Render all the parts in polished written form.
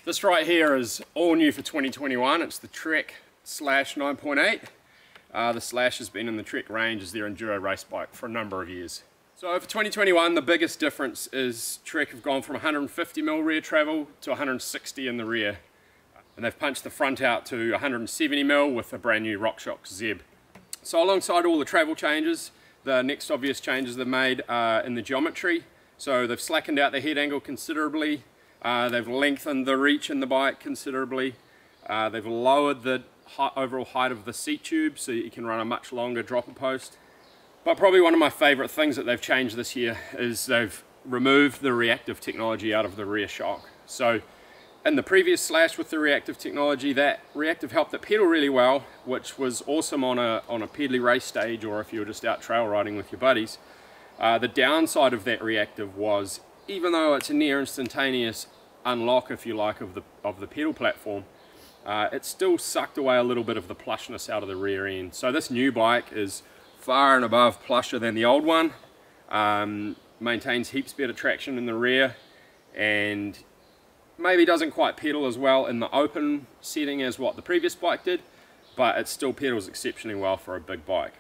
This right here is all new for 2021. It's the Trek Slash 9.8. The Slash has been in the Trek range as their enduro race bike for a number of years. So for 2021, the biggest difference is Trek have gone from 150mm rear travel to 160 in the rear. And they've punched the front out to 170mm with a brand new RockShox Zeb. So alongside all the travel changes, the next obvious changes they've made are in the geometry. So they've slackened out the head angle considerably. They've lengthened the reach in the bike considerably. They've lowered the overall height of the seat tube so you can run a much longer dropper post. But probably one of my favourite things that they've changed this year is they've removed the reactive technology out of the rear shock. So in the previous Slash with the reactive technology, that reactive helped it pedal really well, which was awesome on a pedally race stage or if you were just out trail riding with your buddies. The downside of that reactive was, even though it's a near instantaneous unlock, if you like, of the pedal platform, it still sucked away a little bit of the plushness out of the rear end. So this new bike is far and above plusher than the old one, maintains heaps better traction in the rear, and maybe doesn't quite pedal as well in the open setting as what the previous bike did, but it still pedals exceptionally well for a big bike.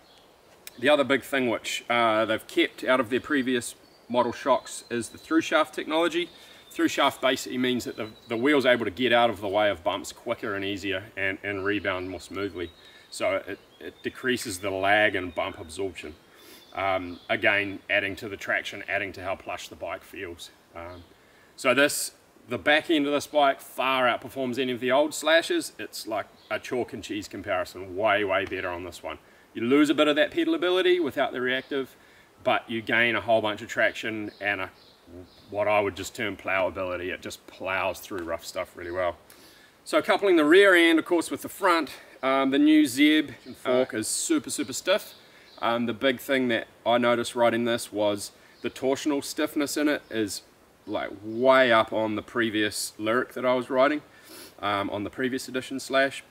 The other big thing which they've kept out of their previous model shocks is the through shaft technology. Through shaft basically means that the wheel's able to get out of the way of bumps quicker and easier and rebound more smoothly. So it decreases the lag and bump absorption. Again, adding to the traction, adding to how plush the bike feels. So the back end of this bike far outperforms any of the old Slashes. It's like a chalk and cheese comparison, way better on this one. You lose a bit of that pedalability without the reactive, but you gain a whole bunch of traction and what I would just term plowability. It just plows through rough stuff really well. So coupling the rear end, of course, with the front, the new Zeb fork is super stiff. The big thing that I noticed riding this was the torsional stiffness in it is like way up on the previous Lyric that I was riding, on the previous edition Slash.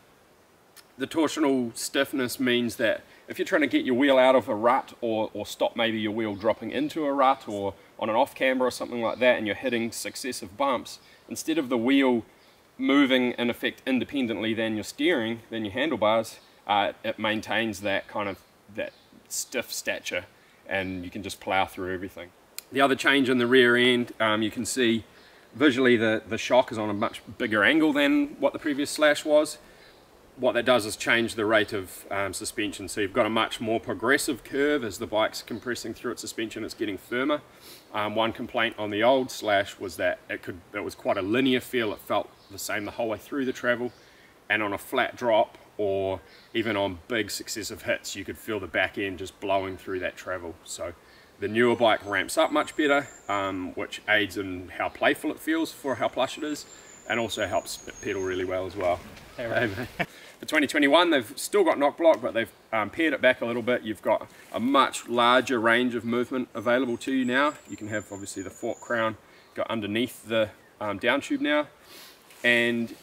The torsional stiffness means that if you're trying to get your wheel out of a rut or stop maybe your wheel dropping into a rut or on an off camber or something like that, and you're hitting successive bumps, instead of the wheel moving in effect independently than your steering, than your handlebars, it maintains that kind of that stiff stature and you can just plow through everything. The other change in the rear end, you can see visually the shock is on a much bigger angle than what the previous Slash was. What that does is change the rate of suspension, so you've got a much more progressive curve as the bike's compressing through its suspension, it's getting firmer. One complaint on the old Slash was that it was quite a linear feel, it felt the same the whole way through the travel, and on a flat drop or even on big successive hits you could feel the back end just blowing through that travel. So the newer bike ramps up much better, which aids in how playful it feels for how plush it is, and also helps it pedal really well as well. Hey, right. For 2021 they've still got knock block, but they've pared it back a little bit. You've got a much larger range of movement available to you now. You can have obviously the fork crown go underneath the down tube now, and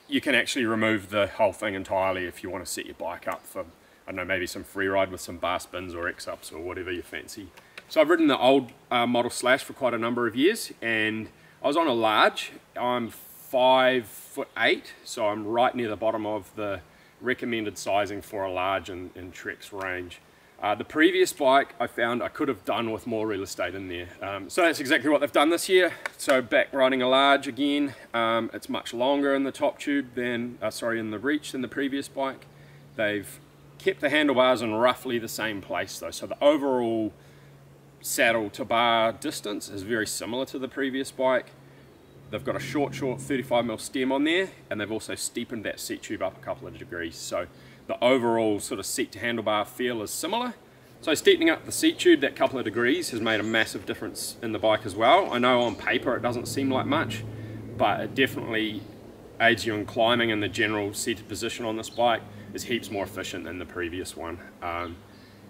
you can actually remove the whole thing entirely if you want to set your bike up for, I don't know, maybe some free ride with some bar spins or X-ups or whatever you fancy. So I've ridden the old model Slash for quite a number of years, and I was on a large. I'm 5'8", so I'm right near the bottom of the recommended sizing for a large in Trek's range. The previous bike I found I could have done with more real estate in there. So that's exactly what they've done this year. So back riding a large again, it's much longer in the top tube than, in the reach than the previous bike. They've kept the handlebars in roughly the same place though, so the overall saddle to bar distance is very similar to the previous bike. They've got a short 35mm stem on there, and they've also steepened that seat tube up a couple of degrees. So the overall sort of seat to handlebar feel is similar. So steepening up the seat tube that couple of degrees has made a massive difference in the bike as well. I know on paper it doesn't seem like much, but it definitely aids you in climbing, and the general seated position on this bike is heaps more efficient than the previous one.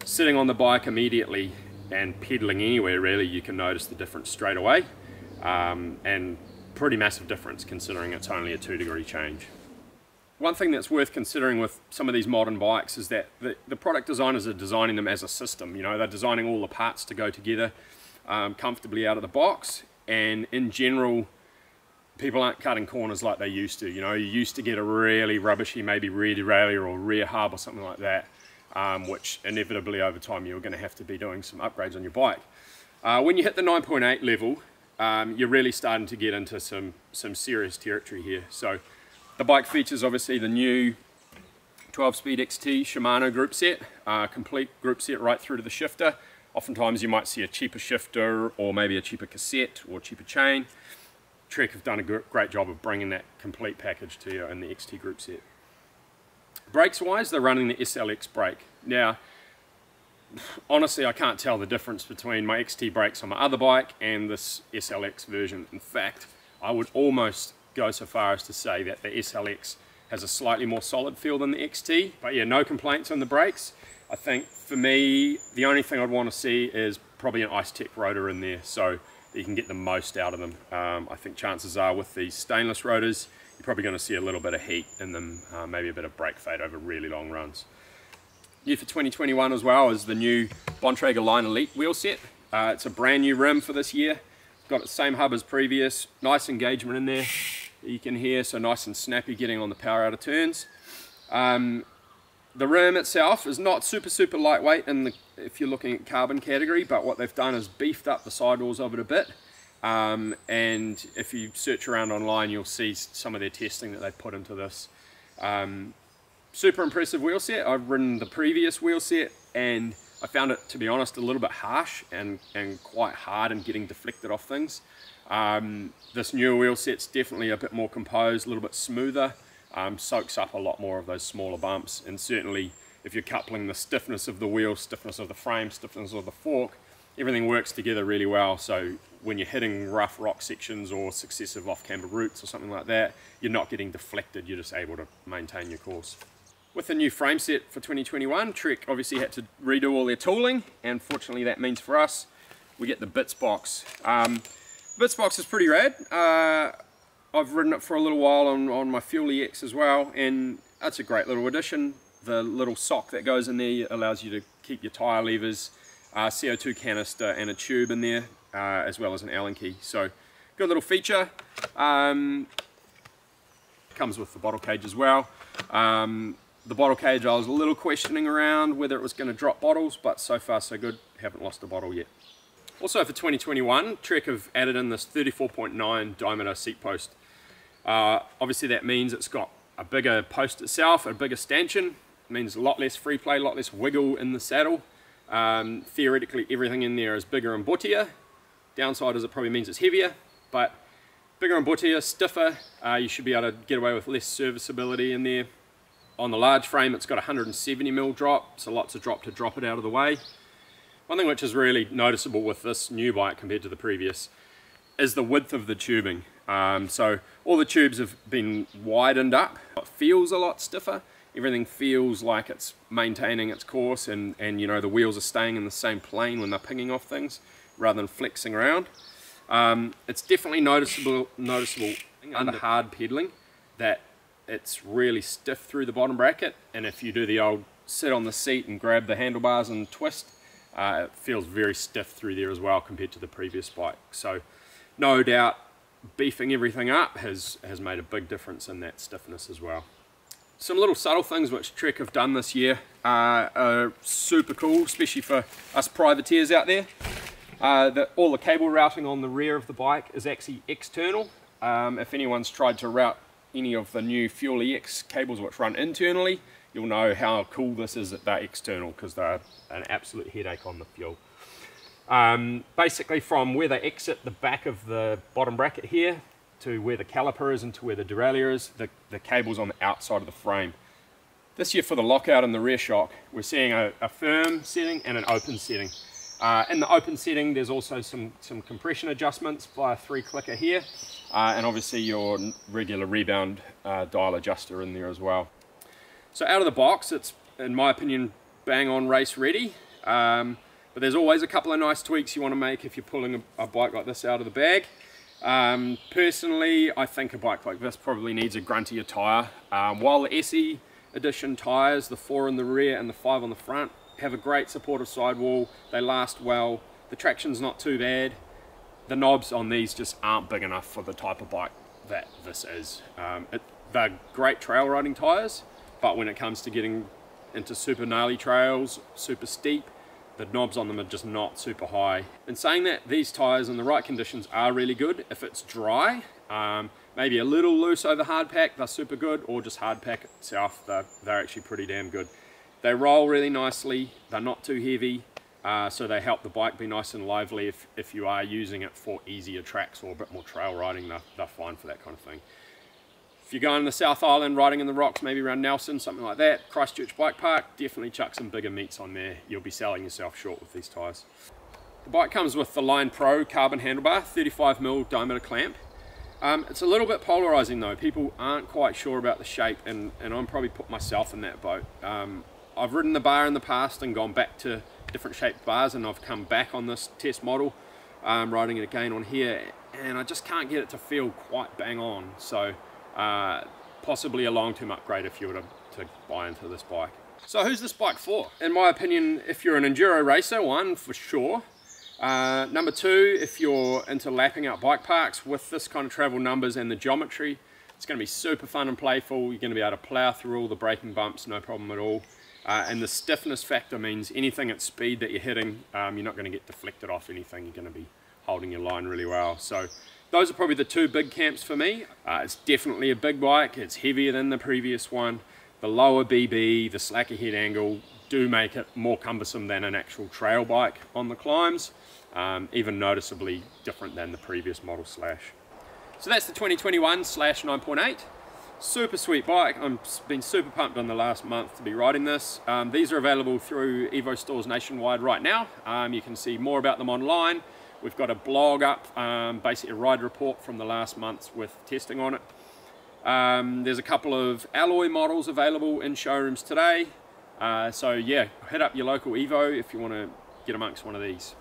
Sitting on the bike immediately and pedaling anywhere really, you can notice the difference straight away, and pretty massive difference considering it's only a 2-degree change. One thing that's worth considering with some of these modern bikes is that the product designers are designing them as a system. You know, they're designing all the parts to go together comfortably out of the box, and in general people aren't cutting corners like they used to. You know, you used to get a really rubbishy, maybe rear derailleur or rear hub or something like that, which inevitably over time you're going to have to be doing some upgrades on your bike. When you hit the 9.8 level, you're really starting to get into some serious territory here. So the bike features obviously the new 12-speed XT Shimano group set, complete group set right through to the shifter. Oftentimes you might see a cheaper shifter or maybe a cheaper cassette or cheaper chain. Trek have done a great job of bringing that complete package to you in the XT group set. Brakes wise, they're running the SLX brake. Now, honestly, I can't tell the difference between my XT brakes on my other bike and this SLX version. In fact, I would almost go so far as to say that the SLX has a slightly more solid feel than the XT. But yeah, no complaints on the brakes. I think for me, the only thing I'd want to see is probably an Ice Tech rotor in there so that you can get the most out of them. I think chances are with these stainless rotors, you're probably going to see a little bit of heat in them, maybe a bit of brake fade over really long runs. New for 2021 as well is the new Bontrager Line Elite wheel set. It's a brand new rim for this year. Got the same hub as previous, nice engagement in there that you can hear, so nice and snappy getting on the power out of turns. The rim itself is not super lightweight if you're looking at carbon category, but what they've done is beefed up the sidewalls of it a bit. And if you search around online, you'll see some of their testing that they've put into this. Super impressive wheel set. I've ridden the previous wheel set and I found it, to be honest, a little bit harsh and quite hard in getting deflected off things. This newer wheel set's definitely a bit more composed, a little bit smoother. Soaks up a lot more of those smaller bumps, and certainly if you're coupling the stiffness of the wheel, stiffness of the frame, stiffness of the fork, everything works together really well. So when you're hitting rough rock sections or successive off-camber routes or something like that, you're not getting deflected, you're just able to maintain your course. With the new frame set for 2021, Trek obviously had to redo all their tooling, and fortunately that means for us, we get the bits box. Bits box is pretty rad. I've ridden it for a little while on my Fuel EX as well, and that's a great little addition. The little sock that goes in there allows you to keep your tyre levers, CO2 canister and a tube in there, as well as an Allen key. So good little feature. Comes with the bottle cage as well. The bottle cage, I was a little questioning around whether it was going to drop bottles, but so far so good, haven't lost a bottle yet. Also for 2021, Trek have added in this 34.9 diameter seat post. Obviously that means it's got a bigger post itself, a bigger stanchion. It means a lot less free play, a lot less wiggle in the saddle. Theoretically everything in there is bigger and buttier. Downside is it probably means it's heavier, but bigger and buttier, stiffer. You should be able to get away with less serviceability in there. On the large frame it's got a 170mm drop, so lots of drop to drop it out of the way. One thing which is really noticeable with this new bike compared to the previous is the width of the tubing. So all the tubes have been widened up. It feels a lot stiffer. Everything feels like it's maintaining its course and you know the wheels are staying in the same plane when they're pinging off things rather than flexing around. It's definitely noticeable under hard pedaling that it's really stiff through the bottom bracket, and if you do the old sit on the seat and grab the handlebars and twist, it feels very stiff through there as well compared to the previous bike. So no doubt beefing everything up has made a big difference in that stiffness as well. Some little subtle things which Trek have done this year are super cool, especially for us privateers out there. All the cable routing on the rear of the bike is actually external. If anyone's tried to route any of the new Fuel EX cables which run internally, you'll know how cool this is that they're external, because they're an absolute headache on the fuel. Basically from where they exit the back of the bottom bracket here to where the caliper is and to where the derailleur is, the cable's on the outside of the frame. This year for the lockout and the rear shock, we're seeing a firm setting and an open setting. In the open setting there's also some compression adjustments via 3-clicker here, and obviously your regular rebound dial adjuster in there as well. So out of the box it's, in my opinion, bang on race ready, but there's always a couple of nice tweaks you want to make if you're pulling a bike like this out of the bag. Personally, I think a bike like this probably needs a gruntier tyre. While the SE edition tyres, the 4 in the rear and the 5 on the front, have a great supportive sidewall, they last well, the traction's not too bad, the knobs on these just aren't big enough for the type of bike that this is. They're great trail riding tyres, but when it comes to getting into super gnarly trails, super steep, the knobs on them are just not super high. In saying that, these tyres in the right conditions are really good. If it's dry, maybe a little loose over hard pack, they're super good, or just hard pack itself, they're actually pretty damn good. They roll really nicely, they're not too heavy, so they help the bike be nice and lively. If you are using it for easier tracks or a bit more trail riding, they're fine for that kind of thing. If you're going to the South Island, riding in the rocks, maybe around Nelson, something like that, Christchurch Bike Park, definitely chuck some bigger meats on there. You'll be selling yourself short with these tyres. The bike comes with the Line Pro carbon handlebar, 35mm diameter clamp. It's a little bit polarizing though. People aren't quite sure about the shape, and I'm probably put myself in that boat. I've ridden the bar in the past and gone back to different shaped bars, and I've come back on this test model, riding it again on here, and I just can't get it to feel quite bang on. So possibly a long-term upgrade if you were to buy into this bike. So who's this bike for? In my opinion, if you're an enduro racer, one for sure. Number two, if you're into lapping out bike parks with this kind of travel numbers and the geometry, it's going to be super fun and playful. You're going to be able to plow through all the braking bumps, no problem at all. And the stiffness factor means anything at speed that you're hitting, you're not going to get deflected off anything. You're going to be holding your line really well. So those are probably the two big camps for me. It's definitely a big bike. It's heavier than the previous one. The lower BB, the slacker head angle do make it more cumbersome than an actual trail bike on the climbs, even noticeably different than the previous model Slash. So that's the 2021 Slash 9.8. Super sweet bike. I've been super pumped on the last month to be riding this. These are available through EVO stores nationwide right now. You can see more about them online. We've got a blog up, basically a ride report from the last month's with testing on it. There's a couple of alloy models available in showrooms today. So yeah, hit up your local EVO if you want to get amongst one of these.